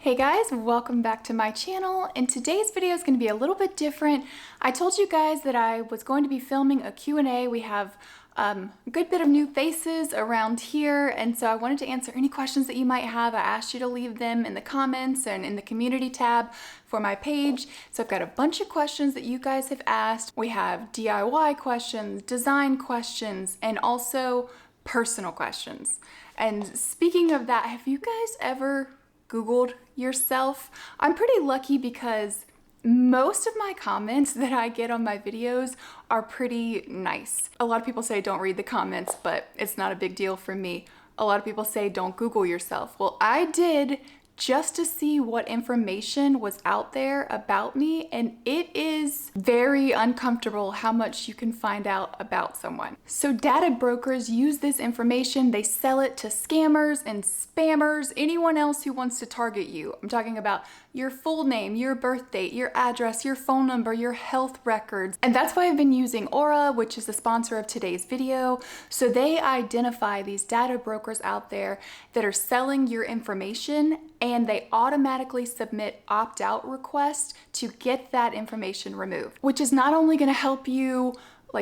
Hey guys, welcome back to my channel, and today's video is going to be a little bit different. I told you guys that I was going to be filming a Q&A. We have a good bit of new faces around here, and so I wanted to answer any questions that you might have. I asked you to leave them in the comments and in the community tab for my page. So I've got a bunch of questions that you guys have asked. We have DIY questions, design questions, and also personal questions. And speaking of that, have you guys ever Googled yourself? I'm pretty lucky because most of my comments that I get on my videos are pretty nice. A lot of people say don't read the comments, but it's not a big deal for me. A lot of people say don't Google yourself. Well, I did, just to see what information was out there about me, and it is very uncomfortable how much you can find out about someone. So data brokers use this information, they sell it to scammers and spammers, anyone else who wants to target you. I'm talking about your full name, your birth date, your address, your phone number, your health records. And that's why I've been using Aura, which is the sponsor of today's video. So they identify these data brokers out there that are selling your information, and they automatically submit opt-out requests to get that information removed, which is not only going to help you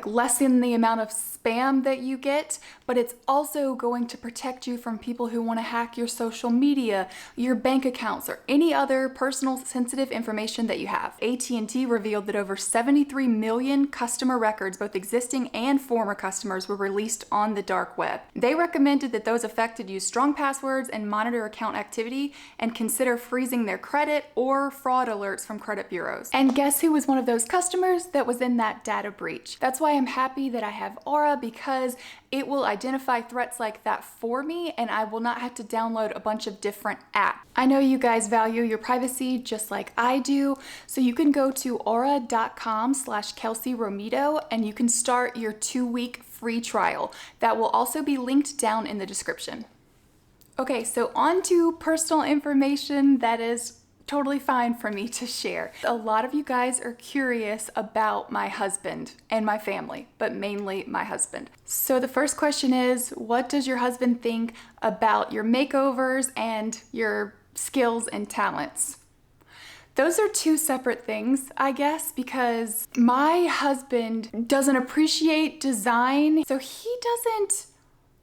lessen the amount of spam that you get, but it's also going to protect you from people who want to hack your social media, your bank accounts, or any other personal sensitive information that you have. AT&T revealed that over 73 million customer records, both existing and former customers, were released on the dark web. They recommended that those affected use strong passwords and monitor account activity and consider freezing their credit or fraud alerts from credit bureaus. And guess who was one of those customers that was in that data breach? That's why I'm happy that I have Aura, because it will identify threats like that for me, and I will not have to download a bunch of different apps. I know you guys value your privacy just like I do, so you can go to aura.com/KelseyRomito and you can start your 2-week free trial. That will also be linked down in the description. Okay, so on to personal information that is totally fine for me to share. A lot of you guys are curious about my husband and my family, but mainly my husband. So the first question is, what does your husband think about your makeovers and your skills and talents? Those are two separate things, I guess, because my husband doesn't appreciate design, so he doesn't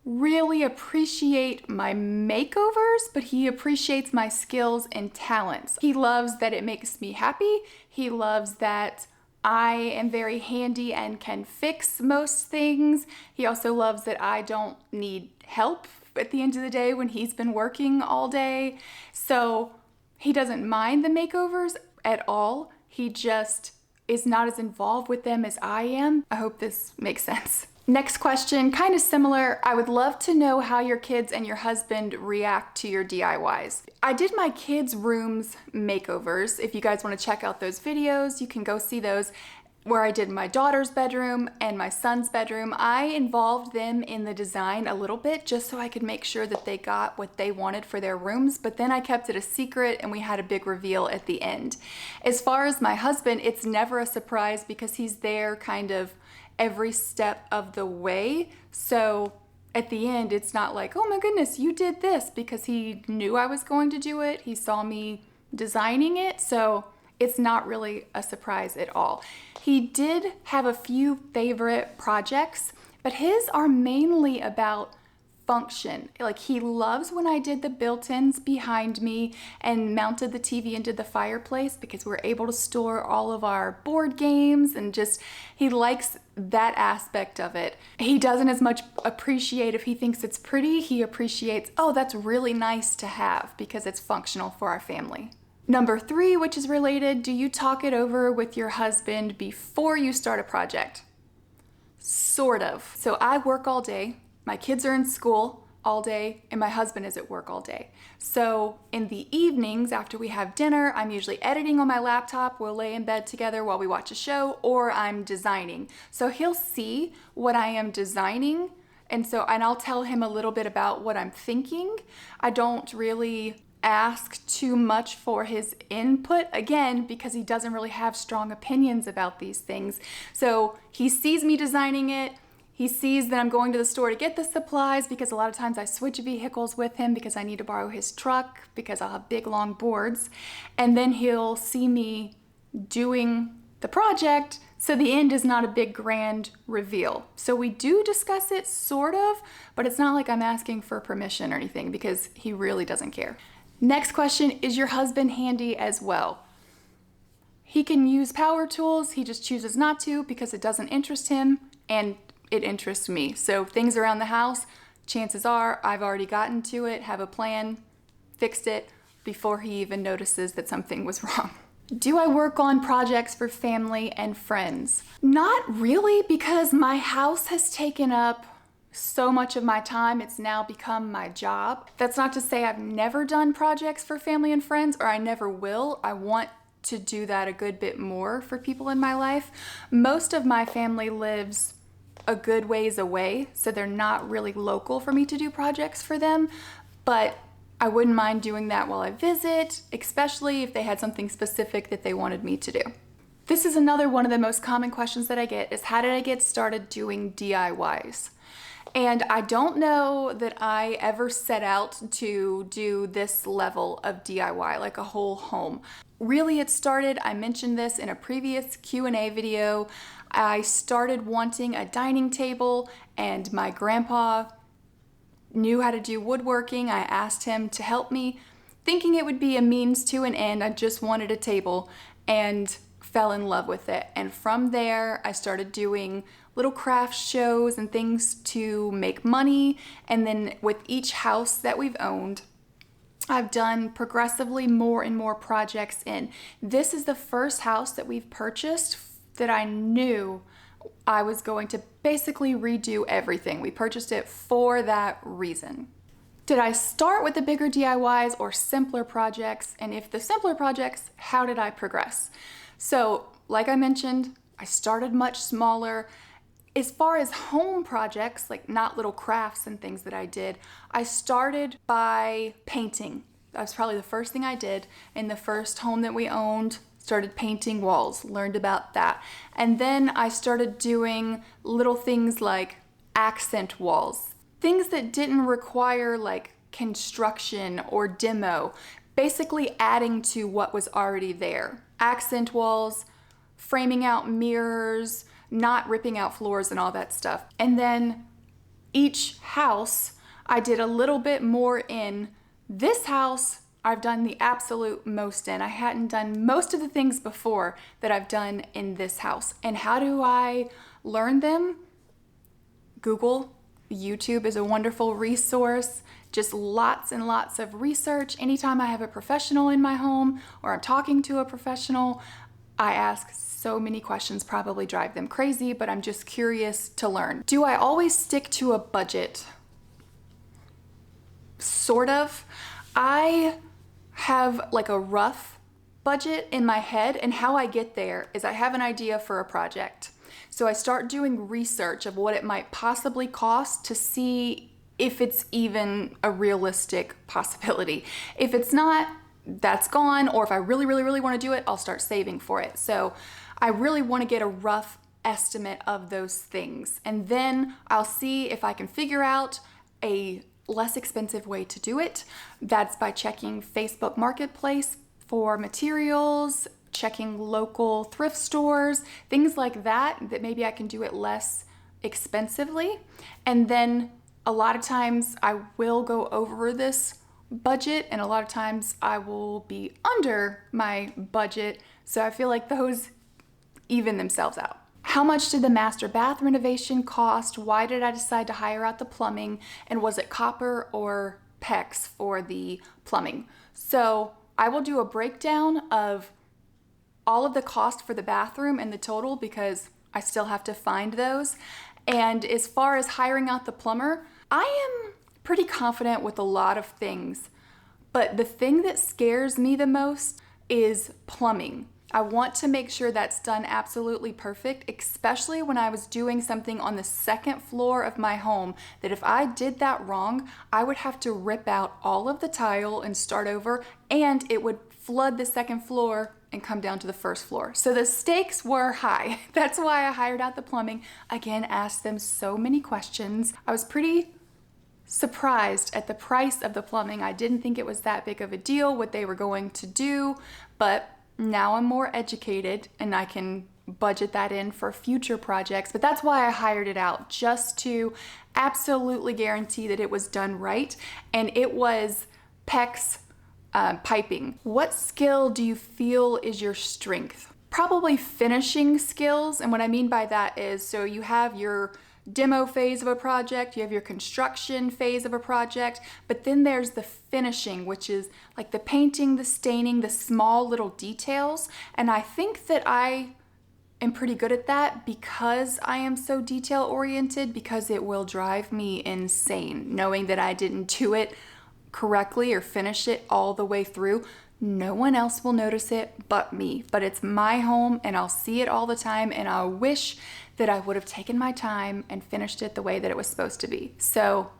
really appreciate my makeovers, but he appreciates my skills and talents. He loves that it makes me happy. He loves that I am very handy and can fix most things. He also loves that I don't need help at the end of the day when he's been working all day. So he doesn't mind the makeovers at all. He just is not as involved with them as I am. I hope this makes sense. Next question, kind of similar. I would love to know how your kids and your husband react to your DIYs. I did my kids' rooms makeovers. If you guys want to check out those videos, you can go see those, where I did my daughter's bedroom and my son's bedroom. I involved them in the design a little bit just so I could make sure that they got what they wanted for their rooms, but then I kept it a secret and we had a big reveal at the end. As far as my husband, it's never a surprise because he's there kind of every step of the way. So at the end, it's not like, oh my goodness, you did this, because he knew I was going to do it. He saw me designing it. So it's not really a surprise at all. He did have a few favorite projects, but his are mainly about function. Like, he loves when I did the built-ins behind me and mounted the TV into the fireplace, because we're able to store all of our board games, and just, he likes that aspect of it. He doesn't as much appreciate if he thinks it's pretty. He appreciates, oh, that's really nice to have because it's functional for our family. Number 3, which is related, do you talk it over with your husband before you start a project? Sort of. So I work all day. My kids are in school all day, and my husband is at work all day. So in the evenings after we have dinner, I'm usually editing on my laptop. We'll lay in bed together while we watch a show, or I'm designing. So he'll see what I am designing, and I'll tell him a little bit about what I'm thinking. I don't really ask too much for his input, again, because he doesn't really have strong opinions about these things. So he sees me designing it. He sees that I'm going to the store to get the supplies because a lot of times I switch vehicles with him because I need to borrow his truck because I'll have big long boards. And then he'll see me doing the project, so the end is not a big grand reveal. So we do discuss it sort of, but it's not like I'm asking for permission or anything because he really doesn't care. Next question, is your husband handy as well? He can use power tools, he just chooses not to because it doesn't interest him and it interests me. So things around the house, chances are I've already gotten to it, have a plan, fixed it before he even notices that something was wrong. Do I work on projects for family and friends? Not really, because my house has taken up so much of my time. It's now become my job. That's not to say I've never done projects for family and friends, or I never will. I want to do that a good bit more for people in my life. Most of my family lives a good ways away, so they're not really local for me to do projects for them, but I wouldn't mind doing that while I visit, especially if they had something specific that they wanted me to do. This is another one of the most common questions that I get is, how did I get started doing DIYs? And I don't know that I ever set out to do this level of DIY, like a whole home. Really, it started, I mentioned this in a previous Q&A video, I started wanting a dining table and my grandpa knew how to do woodworking. I asked him to help me, thinking it would be a means to an end. I just wanted a table and fell in love with it. And from there, I started doing little craft shows and things to make money. And then with each house that we've owned, I've done progressively more and more projects in. This is the first house that we've purchased that I knew I was going to basically redo everything. We purchased it for that reason. Did I start with the bigger DIYs or simpler projects? And if the simpler projects, how did I progress? So, like I mentioned, I started much smaller. As far as home projects, like not little crafts and things that I did, I started by painting. That was probably the first thing I did in the first home that we owned. Started painting walls, learned about that. And then I started doing little things like accent walls, things that didn't require like construction or demo, basically adding to what was already there. Accent walls, framing out mirrors, not ripping out floors and all that stuff. And then each house, I did a little bit more in. This house, I've done the absolute most in. I hadn't done most of the things before that I've done in this house. And how do I learn them? Google. YouTube is a wonderful resource. Just lots and lots of research. Anytime I have a professional in my home or I'm talking to a professional, I ask so many questions, probably drive them crazy, but I'm just curious to learn. Do I always stick to a budget? Sort of. I have like a rough budget in my head, and how I get there is I have an idea for a project. So I start doing research of what it might possibly cost to see if it's even a realistic possibility. If it's not, that's gone, or if I really, really, really want to do it, I'll start saving for it. So I really want to get a rough estimate of those things, and then I'll see if I can figure out a less expensive way to do it. That's by checking Facebook Marketplace for materials, checking local thrift stores, things like that maybe I can do it less expensively. And then a lot of times I will go over this budget, and a lot of times I will be under my budget. So I feel like those even themselves out. How much did the master bath renovation cost? Why did I decide to hire out the plumbing? And was it copper or PEX for the plumbing? So I will do a breakdown of all of the cost for the bathroom and the total, because I still have to find those. And as far as hiring out the plumber, I am pretty confident with a lot of things, but the thing that scares me the most is plumbing. I want to make sure that's done absolutely perfect, especially when I was doing something on the second floor of my home, that if I did that wrong, I would have to rip out all of the tile and start over, and it would flood the second floor and come down to the first floor. So the stakes were high. That's why I hired out the plumbing. Again, asked them so many questions. I was pretty surprised at the price of the plumbing. I didn't think it was that big of a deal what they were going to do, but now I'm more educated and I can budget that in for future projects. But that's why I hired it out, just to absolutely guarantee that it was done right. And it was PEX piping. What skill do you feel is your strength? Probably finishing skills. And what I mean by that is, so you have your demo phase of a project, you have your construction phase of a project, but then there's the finishing, which is like the painting, the staining, the small little details. And I think that I am pretty good at that because I am so detail oriented, because it will drive me insane knowing that I didn't do it correctly or finish it all the way through. No one else will notice it but me, but it's my home and I'll see it all the time, and I wish that I would have taken my time and finished it the way that it was supposed to be. So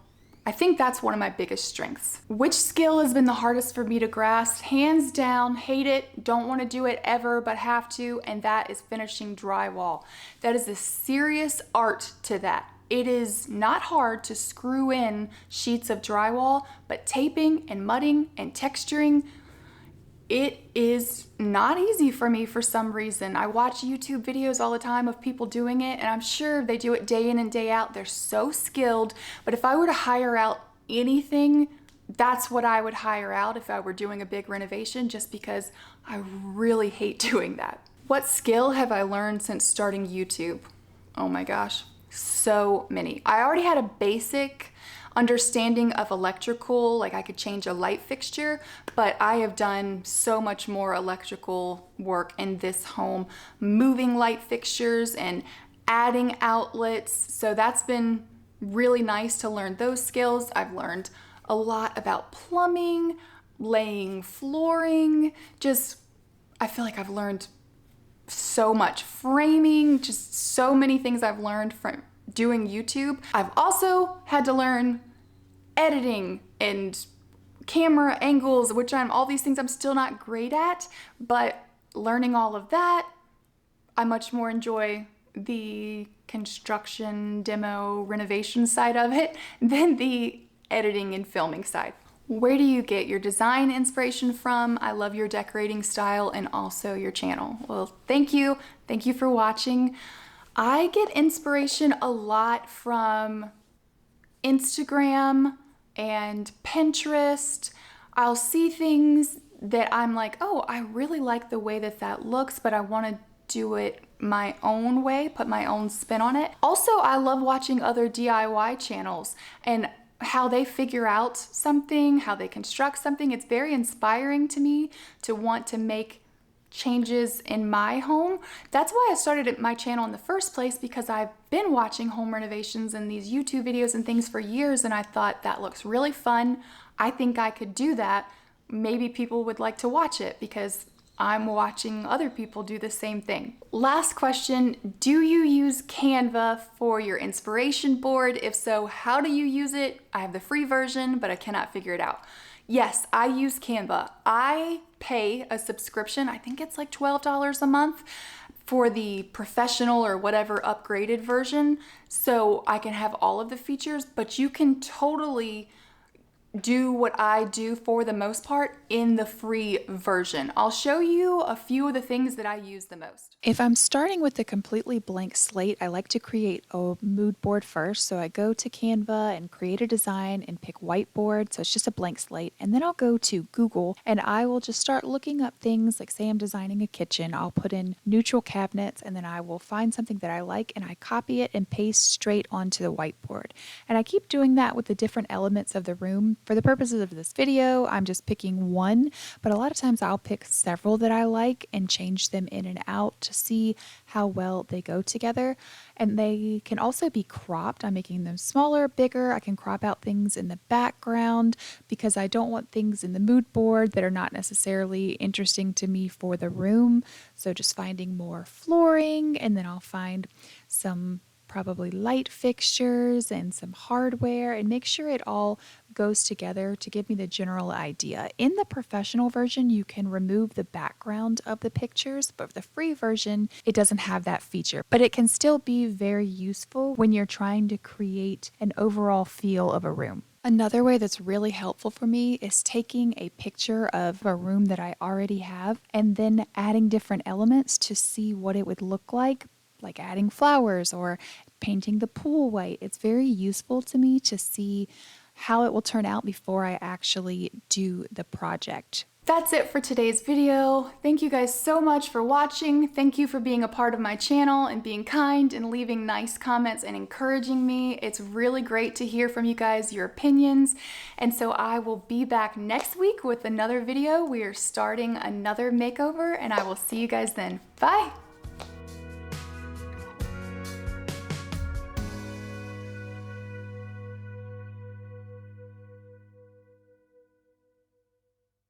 I think that's one of my biggest strengths. Which skill has been the hardest for me to grasp? Hands down, hate it, don't want to do it ever, but have to, and that is finishing drywall. That is a serious art to that. It is not hard to screw in sheets of drywall, but taping and mudding and texturing, it is not easy for me for some reason. I watch YouTube videos all the time of people doing it, and I'm sure they do it day in and day out. They're so skilled, but if I were to hire out anything, that's what I would hire out if I were doing a big renovation, just because I really hate doing that. What skill have I learned since starting YouTube? Oh my gosh, so many. I already had a basic understanding of electrical, like I could change a light fixture, but I have done so much more electrical work in this home, moving light fixtures and adding outlets. So that's been really nice to learn those skills. I've learned a lot about plumbing, laying flooring, I feel like I've learned so much, framing, just so many things I've learned from doing YouTube. I've also had to learn editing and camera angles, all these things I'm still not great at, but learning all of that, I much more enjoy the construction, demo, renovation side of it than the editing and filming side. Where do you get your design inspiration from? I love your decorating style and also your channel. Well, thank you. Thank you for watching. I get inspiration a lot from Instagram and Pinterest. I'll see things that I'm like, oh, I really like the way that looks, but I want to do it my own way, put my own spin on it. Also, I love watching other DIY channels and how they figure out something, how they construct something. It's very inspiring to me to want to make changes in my home. That's why I started my channel in the first place, because I've been watching home renovations and these YouTube videos and things for years, and I thought that looks really fun. I think I could do that. Maybe people would like to watch it because I'm watching other people do the same thing. Last question, do you use Canva for your inspiration board? If so, how do you use it? I have the free version, but I cannot figure it out. Yes, I use Canva. I pay a subscription, I think it's like $12 a month for the professional or whatever upgraded version, so I can have all of the features, but you can totally do what I do for the most part in the free version. I'll show you a few of the things that I use the most. If I'm starting with a completely blank slate, I like to create a mood board first. So I go to Canva and create a design and pick whiteboard. So it's just a blank slate. And then I'll go to Google and I will just start looking up things like, say I'm designing a kitchen. I'll put in neutral cabinets and then I will find something that I like and I copy it and paste straight onto the whiteboard. And I keep doing that with the different elements of the room. For the purposes of this video, I'm just picking one, but a lot of times I'll pick several that I like and change them in and out to see how well they go together. And they can also be cropped. I'm making them smaller, bigger. I can crop out things in the background because I don't want things in the mood board that are not necessarily interesting to me for the room. So just finding more flooring, and then I'll find some probably light fixtures and some hardware, and make sure it all goes together to give me the general idea. In the professional version, you can remove the background of the pictures, but for the free version, it doesn't have that feature. But it can still be very useful when you're trying to create an overall feel of a room. Another way that's really helpful for me is taking a picture of a room that I already have and then adding different elements to see what it would look like adding flowers or painting the pool white. It's very useful to me to see how it will turn out before I actually do the project. That's it for today's video. Thank you guys so much for watching. Thank you for being a part of my channel and being kind and leaving nice comments and encouraging me. It's really great to hear from you guys, your opinions. And so I will be back next week with another video. We are starting another makeover and I will see you guys then. Bye.